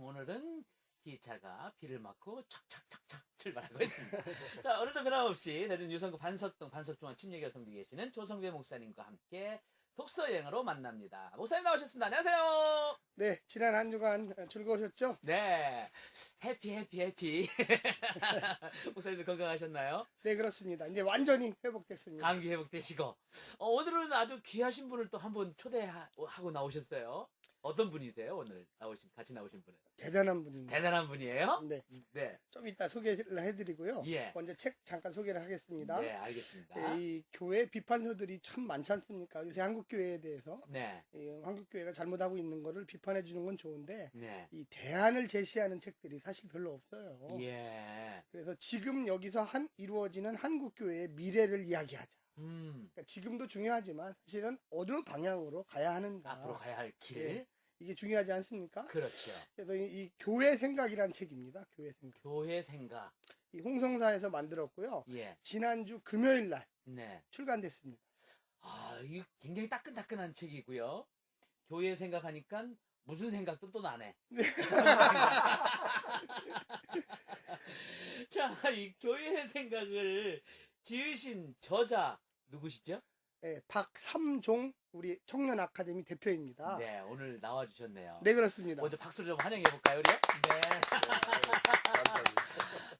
오늘은 기차가 비를 맞고 척척척척 출발하고 있습니다. 자, 오늘도 변함없이 대전 유성구 반석동 반석중앙 침례교성도 계시는 조성배 목사님과 함께 독서 여행으로 만납니다. 목사님 나오셨습니다. 안녕하세요. 네, 지난 한 주간 즐거우셨죠? 네, 해피. 목사님도 건강하셨나요? 네, 그렇습니다. 이제 완전히 회복됐습니다. 감기 회복되시고 오늘은 아주 귀하신 분을 또 한 분 초대하고 나오셨어요. 어떤 분이세요? 오늘 같이 나오신 분은? 대단한 분입니다. 대단한 분이에요? 네, 네. 좀 이따 소개를 해드리고요. 예. 먼저 책 잠깐 소개를 하겠습니다. 네, 알겠습니다. 네, 이 교회 비판서들이 참 많지 않습니까? 요새 한국 교회에 대해서 네. 한국 교회가 잘못하고 있는 거를 비판해 주는 건 좋은데 네. 이 대안을 제시하는 책들이 사실 별로 없어요. 예. 그래서 지금 여기서 이루어지는 한국 교회의 미래를 이야기하자. 그러니까 지금도 중요하지만 사실은 어느 방향으로 가야 하는가. 앞으로 가야 할 길. 예. 이게 중요하지 않습니까? 그렇죠. 그래서 이 교회 생각이라는 책입니다. 교회 생각. 교회 생각. 이 홍성사에서 만들었고요. 예. 지난주 금요일 날 네. 출간됐습니다. 아, 이게 굉장히 따끈따끈한 책이고요. 교회 생각하니까 무슨 생각도 또 나네. 자, 이 교회 생각을 지으신 저자 누구시죠? 네, 박삼종 우리 청년 아카데미 대표입니다. 네, 오늘 나와주셨네요. 네, 그렇습니다. 먼저 박수를 좀 환영해 볼까요, 우리요? 네.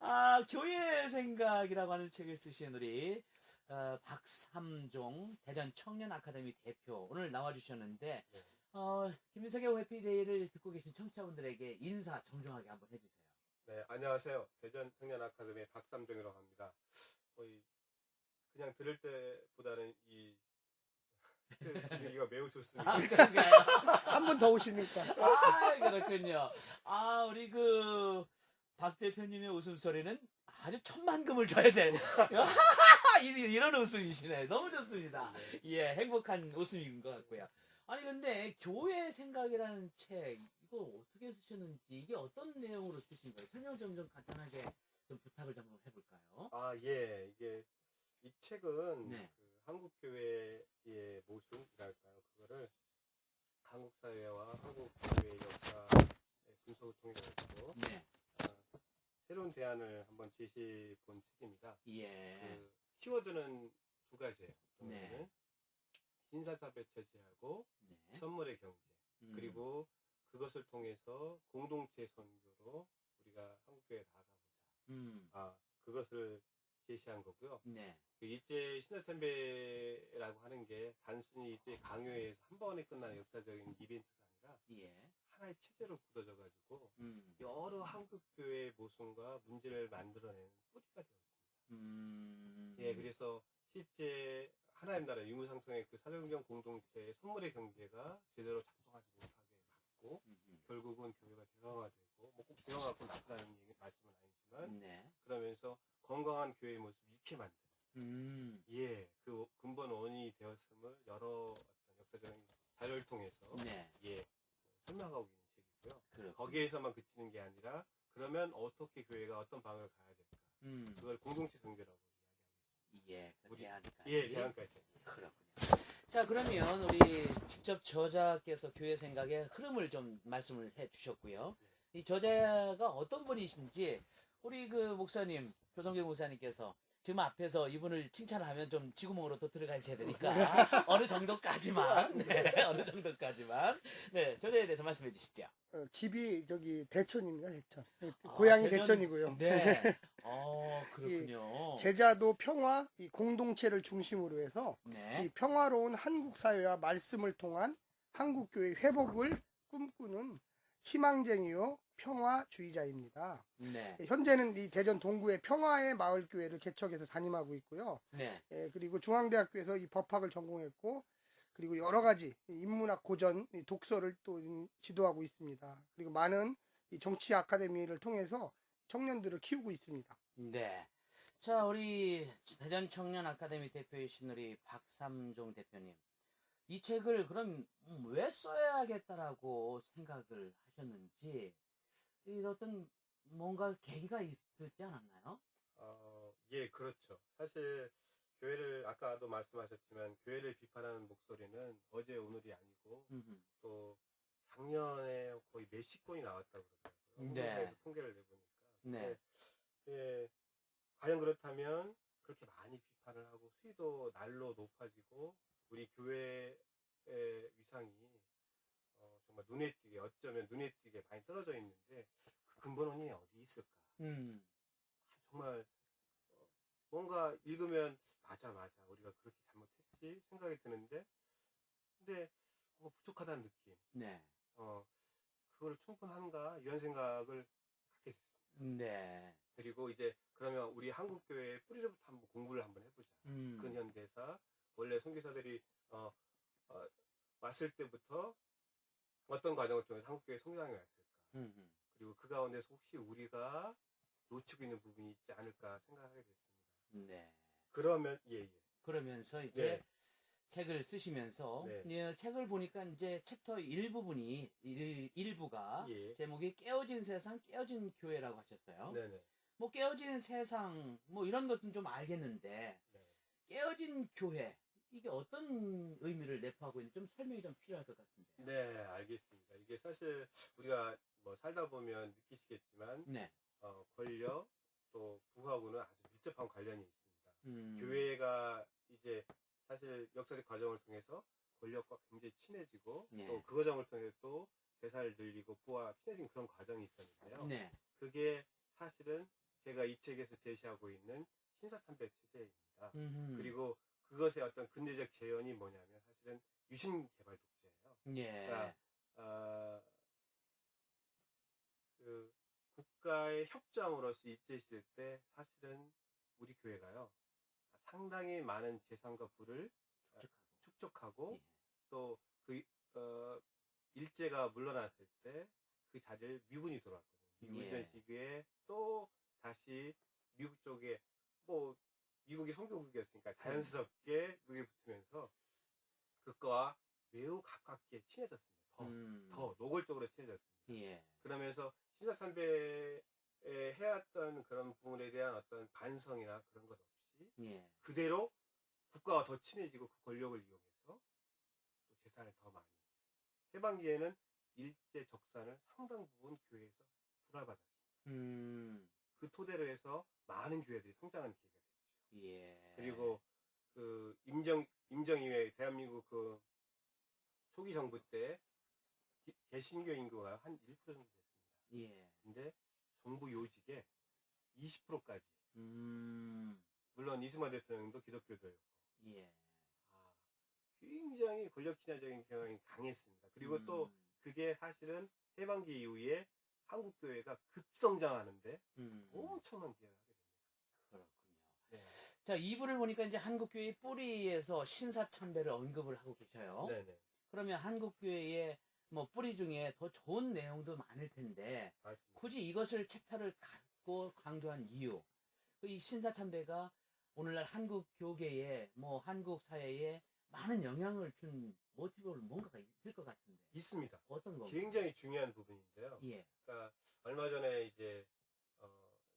아, 교회 생각이라고 하는 책을 쓰신 우리 박삼종 대전 청년 아카데미 대표 오늘 나와주셨는데 김민석의 해피데이를 듣고 계신 청취자분들에게 인사 정중하게 한번 해주세요. 네, 안녕하세요. 대전 청년 아카데미 박삼종이라고 합니다. 거의 그냥 들을 때보다는 이 분위기가 매우 좋습니다. 아, 그런가요? 한 번 더 오시니까. 아, 그렇군요. 아, 우리 박 대표님의 웃음소리는 아주 천만금을 줘야 될 이런 웃음이시네. 너무 좋습니다. 예, 행복한 웃음인 것 같고요. 아니, 근데 교회 생각이라는 책, 이거 어떻게 쓰셨는지, 이게 어떤 내용으로 쓰신 거예요? 설명 좀 간단하게 좀 부탁을 좀 해볼까요? 아, 예. 이 책은 네. 한국 교회의 모순이랄까요. 그거를 한국 사회와 한국 교회의 역사의 분석을 통해 가지고 네. 새로운 대안을 한번 제시해 본 책입니다. 예. 키워드는 두 가지예요. 네. 신사사배 체제하고 네. 선물의 경제. 그리고 그것을 통해서 공동체 선교로 우리가 한국교회에 나아가보자. 그것을 제시한 거고요. 네. 일제 신사참배라고 하는 게 단순히 일제 강요에서 한 번에 끝나는 역사적인 이벤트가 아니라 예. 하나의 체제로 굳어져 가지고 여러 한국 교회의 모순과 문제를 만들어내는 뿌리가 되었습니다. 예, 그래서 실제 하나님 나라 유무상통의 그 사도행전 공동체의 선물의 경제가 제대로 작동하지 못하게 막고 결국은 교회가 대형화되고 뭐 꼭 대형화하고 나쁘다는 말씀은 아니지만 네. 그러면서 건강한 교회의 모습을 잃게 만드는 예, 그 근본 원인이 되었음을 여러 어떤 역사적인 자료를 통해서 네. 예, 설명하고 있는 책이고요. 그렇군요. 거기에서만 그치는 게 아니라 그러면 어떻게 교회가 어떤 방향을 가야 될까? 그걸 공동체 경제라고 이야기하고 예, 있습니다. 그 대안까지. 예, 대안까지. 그렇군요. 자, 그러면 우리 직접 저자께서 교회 생각의 흐름을 좀 말씀을 해 주셨고요. 이 저자가 어떤 분이신지 우리 목사님, 조성길 목사님께서 지금 앞에서 이분을 칭찬하면 좀 쥐구멍으로 또 들어가셔야 되니까 어느 정도까지만, 네, 어느 정도까지만, 네, 저자에 대해서 말씀해 주시죠. 집이 저기 대천입니다. 대천. 고향이 대천이고요. 네. 그렇군요. 제자도 평화, 이 공동체를 중심으로 해서 네. 이 평화로운 한국 사회와 말씀을 통한 한국 교회 회복을 꿈꾸는 희망쟁이요 평화주의자입니다. 네. 현재는 이 대전 동구의 평화의 마을교회를 개척해서 담임하고 있고요. 네. 그리고 중앙대학교에서 이 법학을 전공했고, 그리고 여러 가지 인문학 고전 독서를 또 지도하고 있습니다. 그리고 많은 이 정치 아카데미를 통해서 청년들을 키우고 있습니다. 네. 자, 우리 대전 청년 아카데미 대표이신 우리 박삼종 대표님. 이 책을 그럼 왜 써야겠다라고 생각을 하셨는지 어떤 뭔가 계기가 있었지 않았나요? 예, 그렇죠. 사실 교회를 아까도 말씀하셨지만 교회를 비판하는 목소리는 어제 오늘이 아니고 또 작년에 거의 몇십 건이 나왔다고 그러더라고요. 네. 언론사에서 통계를 내보니까. 네. 예, 과연 그렇다면 그렇게 많이 비판을 하고 수위도 날로 높아지고 우리 교회의 위상이 정말 눈에 띄게 어쩌면 눈에 띄게 많이 떨어져 있는데 그 근본 원인이 어디 있을까? 정말 뭔가 읽으면 맞아 우리가 그렇게 잘못했지 생각이 드는데 근데 뭔가 부족하다는 느낌. 네. 그걸 충분한가 이런 생각을 갖게 됐습니다. 네. 그리고 이제 그러면 우리 한국 교회의 뿌리로부터 한번 공부를 한번 해보자. 근현대사 원래 선교사들이 왔을 때부터 어떤 과정을 통해서 한국 교회 성장해 왔을까. 그리고 그 가운데서 혹시 우리가 놓치고 있는 부분이 있지 않을까 생각하게 됐습니다. 네. 그러면 예. 그러면서 이제 네. 책을 쓰시면서 네. 예, 책을 보니까 이제 챕터 일부가 예. 제목이 깨어진 세상, 깨어진 교회라고 하셨어요. 네네. 뭐 깨어진 세상 뭐 이런 것은 좀 알겠는데 네. 깨어진 교회 이게 어떤 의미를 내포하고 있는지 좀 설명이 좀 필요할 것 같은데. 네, 알겠습니다. 이게 사실 우리가 뭐 살다 보면 느끼시겠지만 네. 권력 또 부하고는 아주 밀접한 관련이 있습니다. 음. 교회가 이제 사실 역사적 과정을 통해서 권력과 굉장히 친해지고 네. 또 그 과정을 통해 또 제사를 늘리고 부와 친해진 그런 과정이 있었는데요. 네. 그게 사실은 제가 이 책에서 제시하고 있는 신사참배 체제입니다. 그리고 그것의 어떤 근대적 재현이 뭐냐면 사실은 유신개발 독재예요. 예. 그러니까 그 국가의 협정으로서 일제시대 때 사실은 우리 교회가요 상당히 많은 재산과 부를 축적하고 예. 또 그 일제가 물러났을 때 그 자리를 미군이 들어왔거든요. 미군 예. 시기에 또 다시 미국 쪽에 뭐 미국이 선교국이었으니까 자연스럽게 미국에 붙으면서 그거와 매우 가깝게 친해졌습니다. 더 노골적으로 친해졌습니다. 예. 그러면서 신사참배에 해왔던 그런 부분에 대한 어떤 반성이나 그런 것 없이 예. 그대로 국가와 더 친해지고 그 권력을 이용해서 또 재산을 더 많이 해방기에는 일제 적산을 상당 부분 교회에서 불화받았습니다. 그 토대로 해서 많은 교회들이 성장하는 기회가 됐죠. 예. 그리고 그 임정 이후에 대한민국 그 초기 정부 때 개신교 인구가 한 1% 정도 됐습니다. 예. 근데 정부 요직의 20%까지. 물론 이승만 대통령도 기독교도였고. 예. 굉장히 권력 친화적인 경향이 강했습니다. 그리고 또 그게 사실은 해방기 이후에 한국 교회가 급성장하는데 엄청난 기여를 하게 됩니다. 그렇군요. 네. 자, 2부를 보니까 이제 한국교회의 뿌리에서 신사참배를 언급을 하고 계셔요. 네네. 그러면 한국교회의 뭐 뿌리 중에 더 좋은 내용도 많을 텐데 맞습니다. 굳이 이것을 챕터를 갖고 강조한 이유, 이 신사참배가 오늘날 한국 교계에 뭐 한국 사회에 많은 영향을 준 모티브를 뭔가가 있을 것 같은데 있습니다. 어떤 건가요? 굉장히 중요한 부분인데요. 예. 그러니까 얼마 전에 이제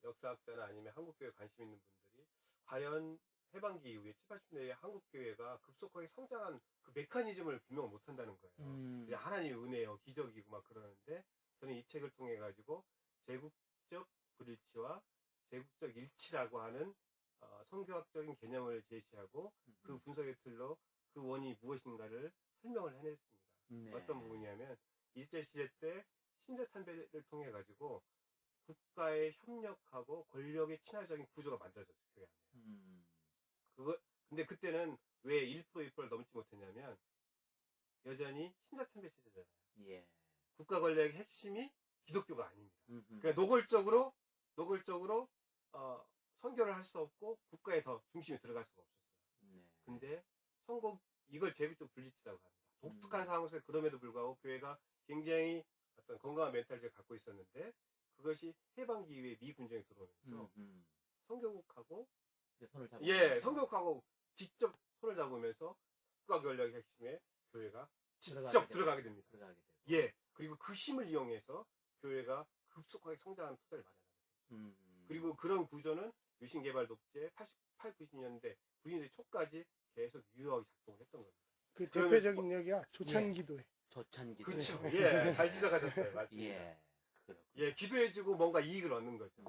역사학자나 아니면 한국교회 관심 있는 분들이 과연 해방기 이후에 70, 80년대에 한국교회가 급속하게 성장한 그 메커니즘을 규명을 못한다는 거예요. 그냥 하나님의 은혜요, 기적이고 막 그러는데 저는 이 책을 통해 가지고 제국적 불일치와 제국적 일치라고 하는 성교학적인 개념을 제시하고 그 분석의 틀로 그 원인이 무엇인가를 설명을 해냈습니다. 네. 어떤 부분이냐면 일제시대 때 신사참배를 통해 가지고 국가의 협력하고 권력의 친화적인 구조가 만들어졌어요. 교회 안에. 근데 그때는 왜 1%, 2%를 넘지 못했냐면 여전히 신사참배 체제잖아요. 예. 국가 권력의 핵심이 기독교가 아닙니다. 그러니까 노골적으로 선교를 할 수 없고 국가에 더 중심이 들어갈 수가 없었어요. 네. 근데 이걸 제국적 불일치라고 합니다. 독특한 상황에서 그럼에도 불구하고 교회가 굉장히 어떤 건강한 멘탈을 갖고 있었는데 그것이 해방기 이후에 미 군정이 들어오면서 선교국하고 손을 잡고 선교국하고 직접 손을 잡으면서 국가 권력의 핵심에 교회가 직접 들어가게 됩니다. 그리고 그 힘을 이용해서 교회가 급속하게 성장하는 토대를 마련하게 됩니다. 그리고 그런 구조는 유신개발 독재 88, 90년대 90년대 초까지 계속 유효하게 작동을 했던 겁니다. 그 대표적인 얘기가 조찬기도회. 조찬기. 그렇죠. 예, 잘 지적하셨어요. 맞습니다. 예. 그렇군요. 예, 기도해주고 뭔가 이익을 얻는 거죠.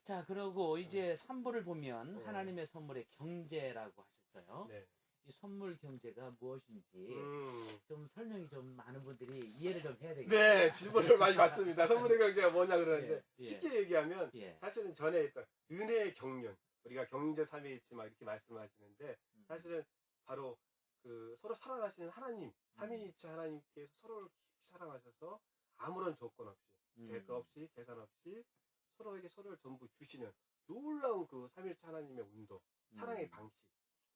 자, 그러고 이제 3부를 보면 네. 하나님의 선물의 경제라고 하셨어요. 네. 이 선물 경제가 무엇인지 음. 좀 설명이 좀 많은 분들이 이해를 좀 해야 되겠죠. 네, 질문을 많이 받습니다. 선물의 경제가 뭐냐 그러는데 예, 예. 쉽게 얘기하면 예. 사실은 전에 있던 은혜의 경륜, 우리가 경제 삼위일체 막 이렇게 말씀하시는데 사실은 바로 그 서로 사랑하시는 하나님, 삼위일체 하나님께서 서로를 깊이 사랑하셔서 아무런 조건 없이, 대가 없이, 계산 없이 서로에게 서로를 전부 주시는 놀라운 그 삼위일체 하나님의 운동, 사랑의 방식.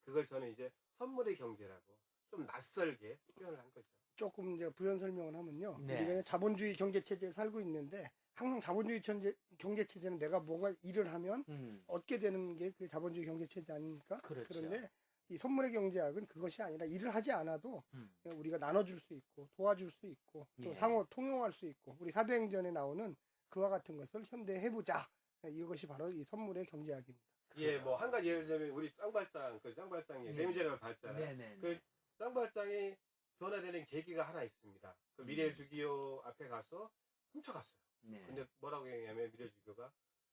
그걸 저는 이제 선물의 경제라고 좀 낯설게 표현을 한 거죠. 조금 이제 부연 설명을 하면요. 네. 우리가 자본주의 경제 체제에 살고 있는데 항상 자본주의 경제 체제는 내가 뭔가 일을 하면 얻게 되는 게 그 자본주의 경제 체제 아닙니까? 그렇죠. 그런데 이 선물의 경제학은 그것이 아니라 일을 하지 않아도 우리가 나눠줄 수 있고 도와줄 수 있고 또 예. 상호 통용할 수 있고 우리 사도행전에 나오는 그와 같은 것을 현대에 해보자. 이것이 바로 이 선물의 경제학입니다. 예, 뭐 한 가지 예를 들면 우리 쌍발장, 그 쌍발장이 예. 레미제라를 봤잖아요. 네네. 그 쌍발장이 변화되는 계기가 하나 있습니다. 그 미래의 주기요 앞에 가서 훔쳐갔어요. 네. 근데 뭐라고 얘기하냐면 미래 주교가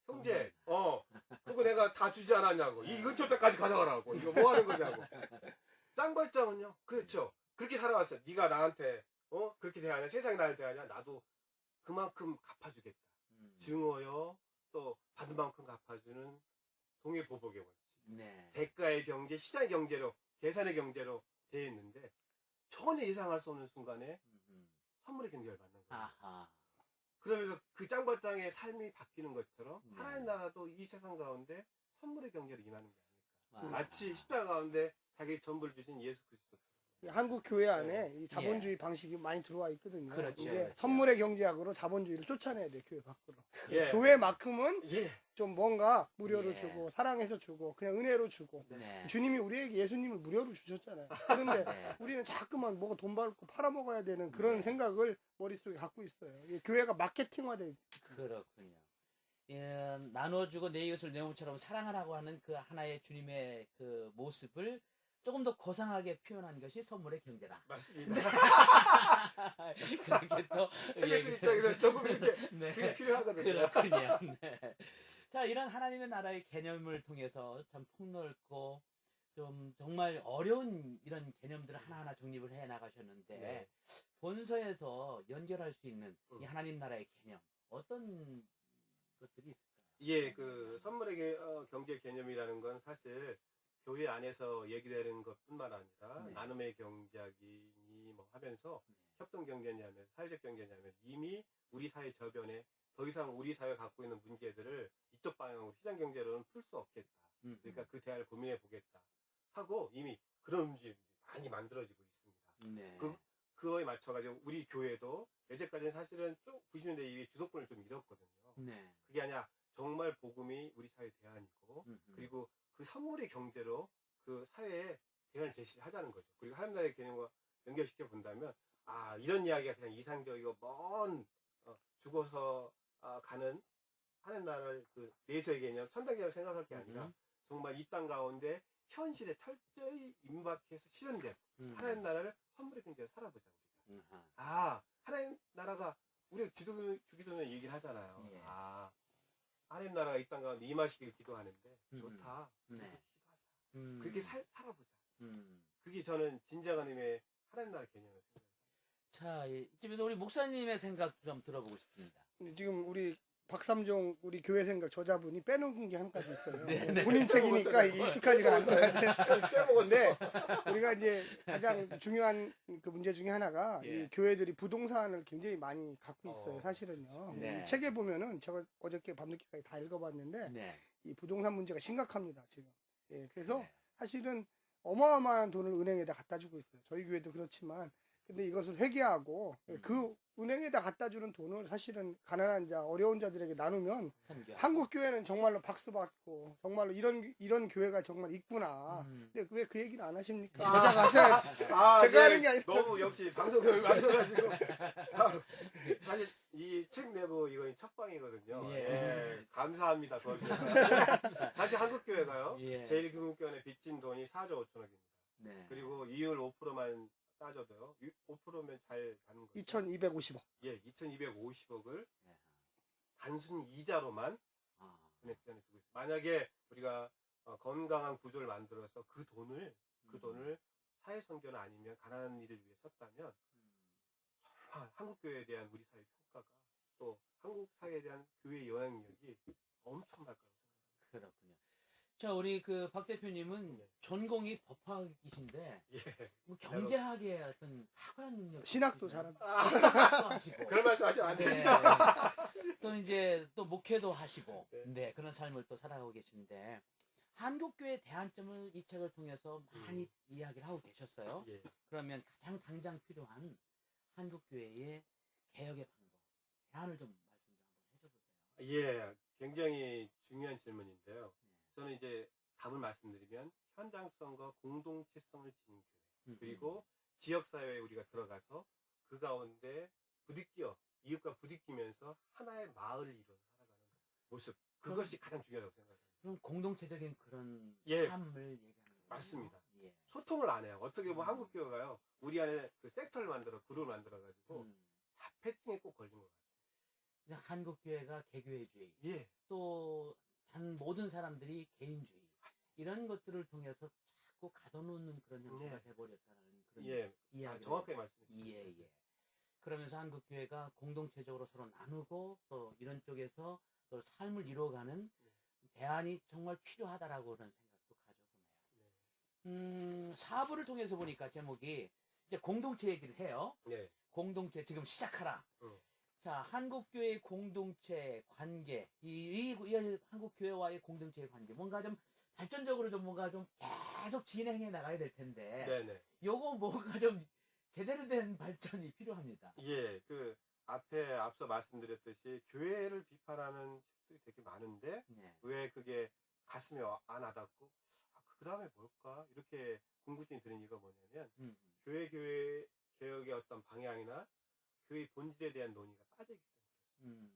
형제, 그거 내가 다 주지 않았냐고. 이 근처 때까지 가져가라고. 이거 뭐 하는 거냐고. 쌍발장은요, 그렇죠. 그렇게 살아왔어요. 네가 나한테 그렇게 대하냐, 세상이 나를 대하냐, 나도 그만큼 갚아주겠다. 증오요, 또 받은 만큼 갚아주는 동일보복의 원칙. 네. 대가의 경제, 시장의 경제로, 계산의 경제로 되어 있는데 전혀 예상할 수 없는 순간에 선물의 경제를 받는 거예요. 아하. 그러면서 그 짱발장의 삶이 바뀌는 것처럼 네. 하나님 나라도 이 세상 가운데 선물의 경제로 임하는 게 아닐까. 아. 마치 십자가 가운데 자기 전부를 주신 예수 그리스도처럼. 이 한국 교회 안에 이 자본주의 예. 방식이 많이 들어와 있거든요. 그렇죠. 이게 그렇죠. 선물의 경제학으로 자본주의를 쫓아내야 돼 교회 밖으로. 예. 교회만큼은 예. 좀 뭔가 무료로 예. 주고 사랑해서 주고 그냥 은혜로 주고 네. 주님이 우리에게 예수님을 무료로 주셨잖아요. 그런데 네. 우리는 자꾸만 뭐가 돈 받고 팔아먹어야 되는 그런 네. 생각을 머릿속에 갖고 있어요. 이 교회가 마케팅화돼 있어요. 그렇군요. 예, 나눠주고 내 이웃을 내 몸처럼 사랑하라고 하는 그 하나의 주님의 그 모습을 조금 더 고상하게 표현한 것이 선물의 경제다. 맞습니다. 그렇게 또 책을 쓸 입장에서 조금 이렇게 네. 그게 필요하거든요. 그렇군요. 네. 자, 이런 하나님의 나라의 개념을 통해서 참 폭넓고 좀 정말 어려운 이런 개념들을 하나하나 정립을 해 나가셨는데 네. 본서에서 연결할 수 있는 이 하나님 나라의 개념 어떤 것들이 있을까요? 예, 그 선물의 경제 개념이라는 건 사실 교회 안에서 얘기되는 것뿐만 아니라 네. 나눔의 경제학이니 뭐 하면서 협동 경제냐 하면 사회적 경제냐 하면 이미 우리 사회 저변에 더 이상 우리 사회가 갖고 있는 문제들을 이쪽 방향으로 시장 경제로는 풀 수 없겠다. 그러니까 그 대안을 고민해 보겠다 하고 이미 그런 움직임이 많이 만들어지고 있습니다. 네. 그거에 맞춰가지고 우리 교회도 여태까지는 사실은 좀 90년대 이후에 주도권을 좀 잃었거든요. 네. 그게 아니라 정말 복음이 우리 사회 대안이고 그리고 그 선물의 경제로 그 사회에 대안 제시를 하자는 거죠. 그리고 하나님 나라의 개념과 연결시켜 본다면 이런 이야기가 그냥 이상적이고 먼 죽어서 가는 하나님 나라를 그 내세의 개념, 천당 개념을 생각할 게 아니라 정말 이 땅 가운데 현실에 철저히 임박해서 실현된 하나님 나라를 선물의 경제로 살아보자 우리가. 하나님 나라가 우리가 주기도문에 얘기를 하잖아요. 예. 하나님 나라가 이 땅 가운데 임하시길 기도하는데 좋다. 네. 기도하자. 그렇게 살아보자. 음. 그게 저는 진정한 의미의 하나님 나라 개념을 생각해요. 자, 이쯤에서 우리 목사님의 생각 좀 들어보고 싶습니다. 근데 지금 우리 박삼종 우리 교회 생각 저자분이 빼놓은 게 한 가지 있어요. 네. 본인 책이니까 이게 익숙하지가 않은 것 같아요. 빼먹었어. 근데 우리가 이제 가장 중요한 그 문제 중에 하나가 예. 이 교회들이 부동산을 굉장히 많이 갖고 있어요. 사실은요. 네. 이 책에 보면은 제가 어저께 밤늦게까지 다 읽어봤는데 네. 이 부동산 문제가 심각합니다. 지금. 예, 그래서 네. 사실은 어마어마한 돈을 은행에다 갖다 주고 있어요. 저희 교회도 그렇지만 근데 이것을 회개하고 그 은행에다 갖다 주는 돈을 사실은 가난한 자, 어려운 자들에게 나누면 선교. 한국 교회는 정말로 박수 받고 정말로 이런 교회가 정말 있구나. 근데 왜 그 얘기를 안 하십니까? 저자가 하셔야지. 제가 하는 게 아니라 너무 역시 방송을 마셔가지고 사실 이 책 내고 이거 첫방이거든요. 예. 예, 감사합니다. 도와주셔서. 사실 한국 교회가요. 예. 제일금융권에 빚진 돈이 4조 5천억입니다. 네. 그리고 이율 5%만 따져도요. 5%면 잘 가는 거죠. 2,250억. 예, 2,250억을 네. 단순 이자로만 아. 금액대에 두고 있어요. 만약에 우리가 건강한 구조를 만들어서 그 돈을 사회선교나 아니면 가난한 일을 위해 썼다면 정말 한국교회에 대한 우리 사회 평가가 또 한국 사회에 대한 교회의 영향력이 엄청날 거라고 생각합니다. 그렇군요. 자, 우리 그 박 대표님은 네. 전공이 법학이신데 예. 뭐 경제학의 어떤 탁월한 능력 신학도 잘합니다. 하시고 그런 말씀 하시면 안 네. 됩니다. 또 이제 또 목회도 하시고 네. 네, 그런 삶을 또 살아가고 계신데 한국교회 대안점을 이 책을 통해서 많이 이야기를 하고 계셨어요. 예. 그러면 가장 당장 필요한 한국교회의 개혁의 방법, 대안을 좀 말씀 좀 한번 해줘보세요. 예, 굉장히 중요한 질문인데요. 저는 이제 답을 말씀드리면 현장성과 공동체성을 지닌 교회, 그리고 지역사회에 우리가 들어가서 그 가운데 이웃과 부딪히면서 하나의 마을을 이루어 살아가는 모습, 그것이 가장 중요하다고 생각합니다. 그럼 공동체적인 그런 예. 삶을 얘기하는 거예요. 맞습니다. 예. 소통을 안 해요. 어떻게 보면 한국교회가요, 우리 안에 그 섹터를 그룹을 만들어가지고 자폐증에 꼭 걸린 것 같아요. 이제 한국교회가 개교회주의, 예. 또 단 모든 사람들이 개인주의, 이런 것들을 통해서 자꾸 가둬놓는 그런 형태가 네. 돼버렸다는 그런 예. 이야기. 정확하게 말씀해 예, 주셨어요. 예. 그러면서 한국교회가 공동체적으로 서로 나누고 또 이런 쪽에서 또 삶을 이루어가는 대안이 정말 필요하다라고 그런 생각도 가져보네요. 사부를 통해서 보니까 제목이 이제 공동체 얘기를 해요. 네. 공동체 지금 시작하라. 응. 자, 한국교회 공동체 관계, 이 한국교회와의 공동체의 관계, 뭔가 좀 발전적으로 좀 뭔가 좀 계속 진행해 나가야 될 텐데, 네네. 요거 뭔가 좀 제대로 된 발전이 필요합니다. 예, 앞서 말씀드렸듯이 교회를 비판하는 책들이 되게 많은데 네. 왜 그게 가슴에 안 와닿고 그 다음에 뭘까 이렇게 궁금증이 드는 이유가 뭐냐면 교회 개혁의 어떤 방향이나 교회의 본질에 대한 논의가 빠져있기 때문에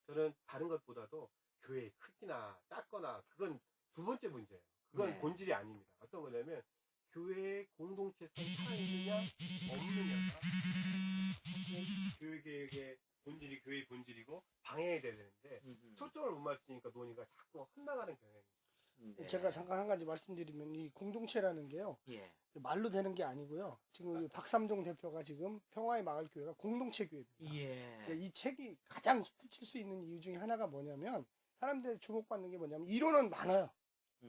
저는 다른 것보다도 교회의 크기나 작거나 그건 두 번째 문제예요. 그건 네. 본질이 아닙니다. 어떤 거냐면 교회의 공동체성이 살아있느냐 없느냐가 교회 개혁의 본질이 교회의 본질이고 방향이 돼야 되는데 초점을 못 맞추니까 논의가 자꾸 헛나가는 경향이 있어요. 네. 제가 잠깐 한 가지 말씀드리면 이 공동체라는 게요. 예. 말로 되는 게 아니고요. 지금 이 박삼종 대표가 지금 평화의 마을교회가 공동체 교회입니다. 예. 이 책이 가장 히트칠 수 있는 이유 중에 하나가 뭐냐면 사람들이 주목받는 게 뭐냐면 이론은 많아요.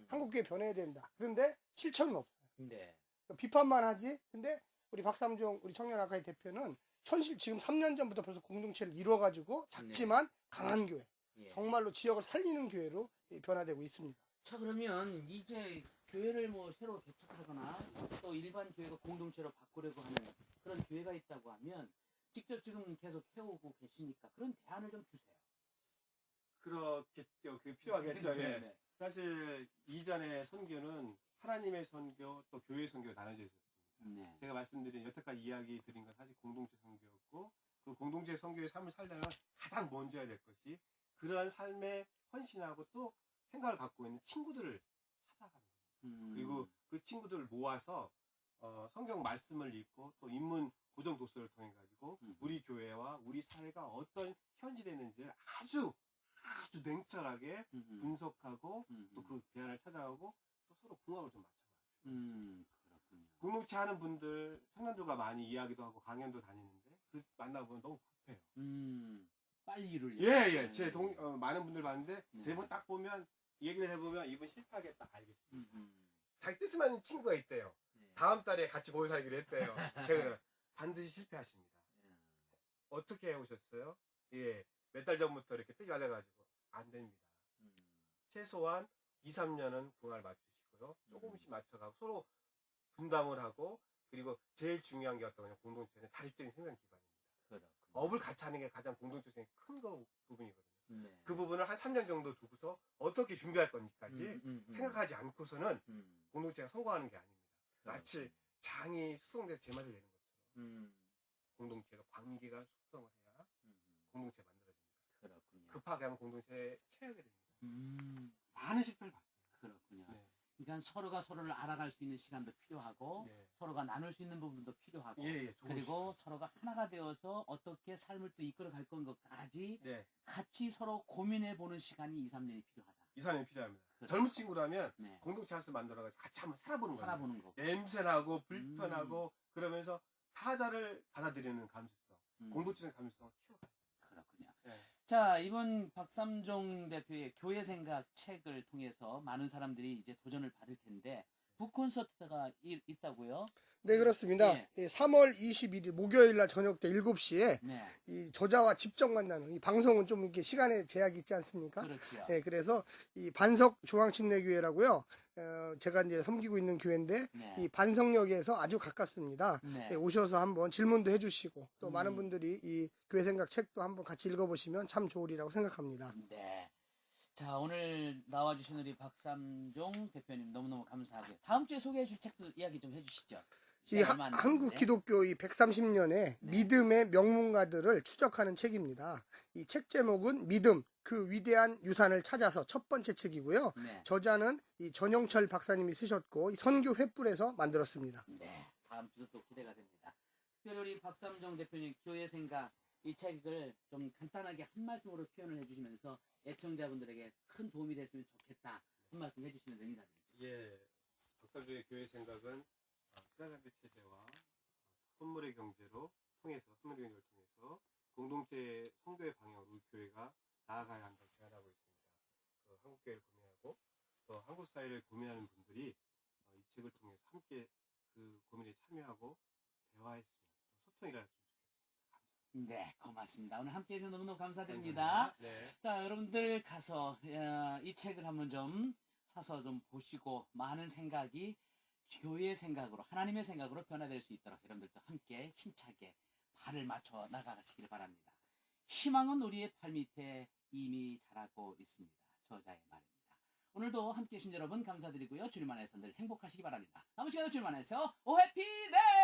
한국교회 변해야 된다. 그런데 실천은 없어요. 네. 비판만 하지. 근데 우리 박삼종 우리 청년아카이 대표는 현실 지금 3년 전부터 벌써 공동체를 이루어가지고 작지만 강한 교회, 예. 정말로 지역을 살리는 교회로 변화되고 있습니다. 자, 그러면 이제 교회를 뭐 새로 개척하거나 또 일반 교회가 공동체로 바꾸려고 하는 그런 교회가 있다고 하면 직접 지금 계속 해오고 계시니까 그런 대안을 좀 주세요. 그렇겠죠. 그게 필요하겠죠. 네, 예. 네. 사실 이전의 선교는 하나님의 선교 또 교회 선교가 나눠져 있었습니다. 네. 제가 말씀드린 여태까지 이야기 드린 건 사실 공동체 선교였고 그 공동체 선교의 삶을 살려면 가장 먼저 해야 될 것이 그러한 삶에 헌신하고 또 생각을 갖고 있는 친구들을 찾아가는 거예요. 그리고 그 친구들을 모아서 성경 말씀을 읽고 또 인문 고정 독서를 통해 가지고 우리 교회와 우리 사회가 어떤 현실에 있는지를 아주 냉철하게 분석하고 또 그 대안을 찾아가고 또 서로 궁합을 좀 맞춰가요. 그렇군요. 공동체 하는 분들, 청년들과 많이 이야기도 하고 강연도 다니는데 그 만나보면 너무 급해요. 빨리 이루려고. 예. 많은 분들 봤는데 네. 대본 딱 보면 얘기를 해보면 이분 실패하겠다 알겠습니다. 자기 뜻을 맞는 친구가 있대요. 네. 다음 달에 같이 모여 살기로 했대요. 제가 반드시 실패하십니다. 어떻게 해오셨어요? 예, 몇 달 전부터 이렇게 뜻이 맞아가지고 안 됩니다. 최소한 2, 3년은 궁합을 맞추시고요. 조금씩 맞춰가고 서로 분담을 하고 그리고 제일 중요한 게 어떤 거냐 공동체는 자립적인 생산 기반입니다. 그렇군요. 업을 같이 하는 게 가장 공동체성이 큰 부분이거든요. 네. 그 부분을 한 3년 정도 두고서 어떻게 준비할 건지까지 생각하지 않고서는 공동체가 성공하는 게 아닙니다. 마치 장이 숙성돼서 제맛을 내는 것처럼 공동체가 관계가 숙성을 해야 공동체가 만들어집니다. 그렇군요. 급하게 하면 공동체에 체하게 됩니다. 많은 실패를 봤어요. 그렇군요. 네. 그러니까 서로가 서로를 알아갈 수 있는 시간도 필요하고 네. 서로가 나눌 수 있는 부분도 필요하고 예, 그리고 서로가 하나가 되어서 어떻게 삶을 또 이끌어갈 건가까지 네. 같이 서로 고민해보는 시간이 2, 3년이 필요하다. 2, 4년 필요합니다. 그렇죠. 젊은 친구라면 네. 공동체 하나씩 만들어가지고 같이 한번 살아보는 거예요. 살아보는 거고. 냄새나고 불편하고 그러면서 타자를 받아들이는 감수성, 공동체적 감수성을 키워가요. 그렇군요. 네. 자, 이번 박삼종 대표의 교회 생각 책을 통해서 많은 사람들이 이제 도전을 받을 텐데 북콘서트가 있다고요? 네, 그렇습니다. 예. 3월 21일 목요일 날 저녁 때 7시에 네. 이 저자와 직접 만나는 이 방송은 좀 이렇게 시간에 제약이 있지 않습니까? 그렇죠. 네, 그래서 이 반석 중앙침례교회라고요. 제가 이제 섬기고 있는 교회인데 네. 이 반석역에서 아주 가깝습니다. 네. 네, 오셔서 한번 질문도 해주시고 또 많은 분들이 이 교회 생각 책도 한번 같이 읽어보시면 참 좋으리라고 생각합니다. 네. 자, 오늘 나와주신 우리 박삼종 대표님 너무너무 감사하고요. 다음 주에 소개해 줄 책도 이야기 좀 해주시죠. 이 시간 얼마 안 한국 남았는데. 기독교 이 130년의 믿음의 명문가들을 추적하는 책입니다. 이 책 제목은 믿음, 그 위대한 유산을 찾아서 첫 번째 책이고요. 네. 저자는 이 전영철 박사님이 쓰셨고 이 선교 횃불에서 만들었습니다. 네. 다음 주도 또 기대가 됩니다. 특별히 우리 박삼종 대표님 교회 생각 이 책을 좀 간단하게 한 말씀으로 표현을 해주시면서 애청자분들에게 큰 도움이 됐으면 좋겠다 한 말씀 해주시면 됩니다. 예, 박사주의 교회 생각은 신화장비 체제와 선물의 경제를 통해서 공동체 선교의 방향으로 우리 교회가 나아가야 한다고 제안하고 있습니다. 한국 교회를 고민하고 또 한국 사회를 고민하는 분들이 이 책을 통해서 함께 그 고민에 참여하고 대화했으면 소통이 일어났으면 좋겠습니다. 네, 고맙습니다. 오늘 함께 해주셔서 너무너무 감사드립니다. 네. 자, 여러분들 가서 이 책을 한번 좀 사서 좀 보시고 많은 생각이 교회의 생각으로 하나님의 생각으로 변화될 수 있도록 여러분들도 함께 힘차게 발을 맞춰 나가시길 바랍니다. 희망은 우리의 발밑에 이미 자라고 있습니다. 저자의 말입니다. 오늘도 함께 해주신 여러분 감사드리고요. 주님 안에서 늘 행복하시기 바랍니다. 남은 시간에 주님 안에서 오 해피 데이!